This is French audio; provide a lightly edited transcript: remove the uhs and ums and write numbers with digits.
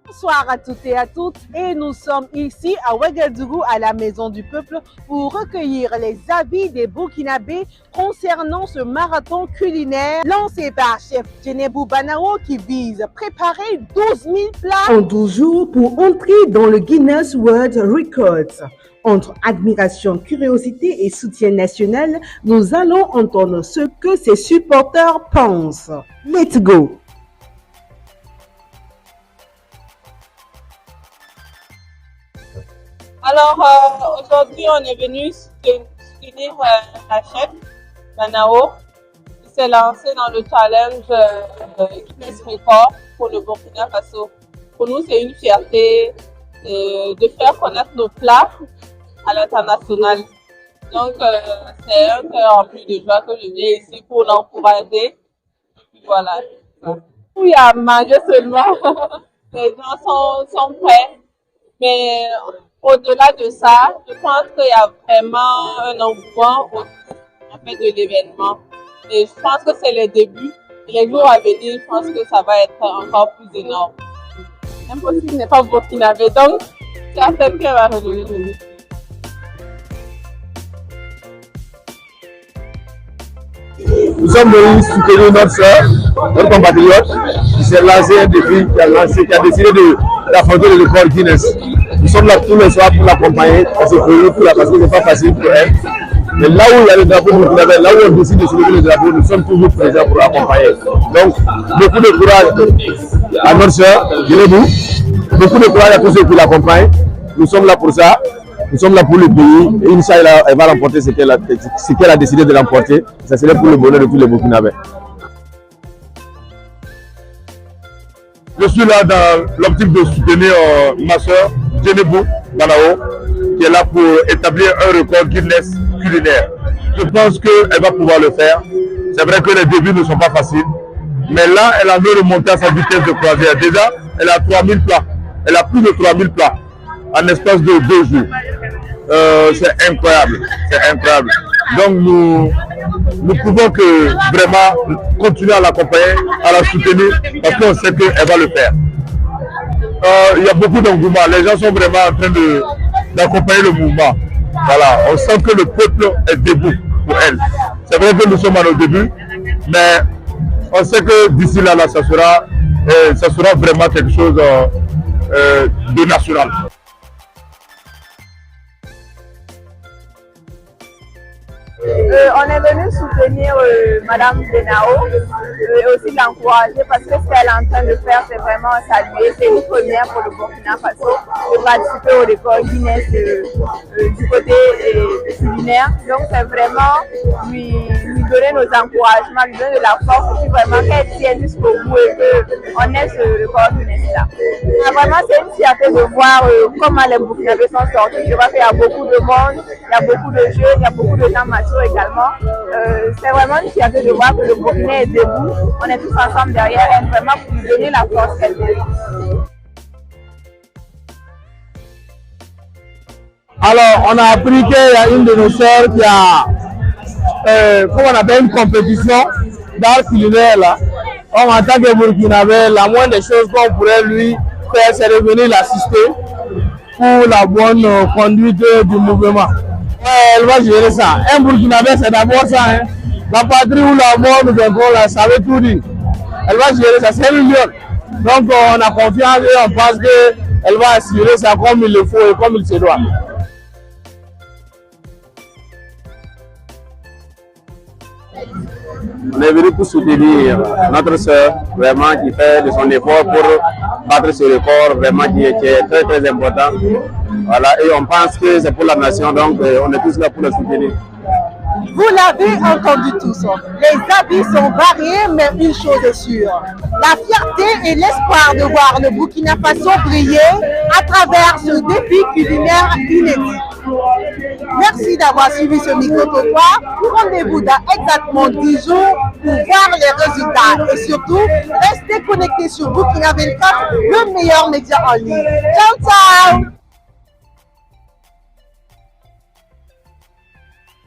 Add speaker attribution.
Speaker 1: Bonsoir à toutes et à tous, et nous sommes ici à Ouagadougou à la Maison du Peuple pour recueillir les avis des Burkinabés concernant ce marathon culinaire lancé par chef Djenebou Banao qui vise à préparer 12 000 plats
Speaker 2: en 12 jours pour entrer dans le Guinness World Records. Entre admiration, curiosité et soutien national, nous allons entendre ce que ses supporters pensent. Let's go!
Speaker 3: Alors, aujourd'hui, on est venu soutenir la chef, Banao, qui s'est lancée dans le challenge Guinness Record pour le Burkina Faso. Pour nous, c'est une fierté de faire connaître nos plats à l'international. Donc, c'est un cœur rempli de joie que je viens ici pour l'encourager. Voilà. Il y a à manger seulement. Les gens sont prêts. Mais au-delà de ça, je pense qu'il y a vraiment un engouement en fait de l'événement. Et je pense que c'est le début. Les jours à venir, je pense que ça va être encore plus énorme. Impossible n'est pas burkinabé, donc certaines qui va relever le défi.
Speaker 4: Nous sommes venus soutenir notre soeur, notre compatriote, qui s'est lancé un défi, qui a décidé d'affronter le record Guinness. Nous sommes là tous les soirs pour l'accompagner, parce que ce n'est pas facile pour elle. Mais là où il y a le drapeau burkinabé, là où on décide de soulever le drapeau, nous sommes toujours présents pour l'accompagner. Donc, beaucoup de courage à notre soeur, Djenebou. Beaucoup de courage à tous ceux qui l'accompagnent. Nous sommes là pour ça. Nous sommes là pour le pays et Inch'Allah, elle va remporter ce qu'elle a décidé de remporter. Ça serait pour le bonheur de tous les Burkinabés. Je suis là dans l'optique de soutenir ma soeur, Djenebou Banao, qui est là pour établir un record Guinness culinaire. Je pense qu'elle va pouvoir le faire. C'est vrai que les débuts ne sont pas faciles, mais là, elle a veut remonter à sa vitesse de croisière. Déjà, elle a 3000 plats. Elle a plus de 3000 plats en espace de 2 jours. C'est incroyable, c'est incroyable. Donc nous pouvons que vraiment continuer à l'accompagner, à la soutenir, parce qu'on sait qu'elle va le faire. Il y a beaucoup d'engouement, les gens sont vraiment en train d'accompagner le mouvement. Voilà, on sent que le peuple est debout pour elle. C'est vrai que nous sommes à nos débuts, mais on sait que d'ici là, ça sera vraiment quelque chose de national.
Speaker 3: On est venu soutenir Madame Banao et aussi l'encourager parce que ce qu'elle est en train de faire, c'est vraiment saluer. C'est une première pour le Burkina Faso de participer au record Guinness du côté culinaire. Donc c'est vraiment lui donner nos encouragements, lui donner de la force et puis vraiment qu'elle tienne jusqu'au bout et qu'on ait ce record Guinness là. Vraiment c'est une fierté de voir comment les Burkinabés sont sortis. Je vois qu'il y a beaucoup de monde, il y a beaucoup de jeux, il y a beaucoup de temps mature également. C'est vraiment une fierté de voir que le Burkina est debout. On est tous ensemble derrière elle, vraiment pour lui donner la force qu'elle mérite.
Speaker 4: Alors, on a appris qu'il y a une de nos sœurs qui a, comment on appelle, une compétition d'art culinaire là. En tant que Burkinabé, la moindre des choses qu'on pourrait lui faire, c'est de venir l'assister pour la bonne conduite du mouvement. Elle va gérer ça. Un Burkinabé, c'est d'abord ça. Hein. La patrie ou la mort, nous avons là, ça veut tout dire. Elle va gérer ça, c'est une lionne. Donc on a confiance et on pense qu'elle va assurer ça comme il le faut et comme il se doit. On est venu pour soutenir notre soeur, vraiment qui fait de son effort pour battre ce record, vraiment qui est très très important. Voilà, et on pense que c'est pour la nation, donc on est tous là pour la soutenir.
Speaker 1: Vous l'avez entendu tous, les avis sont variés, mais une chose est sûre, la fierté et l'espoir de voir le Burkina Faso briller à travers ce défi culinaire inédit. Merci d'avoir suivi ce micro-trottoir. Rendez-vous dans exactement 10 jours pour voir les résultats et surtout, restez connectés sur Burkina 24, le meilleur média en ligne. Ciao, ciao!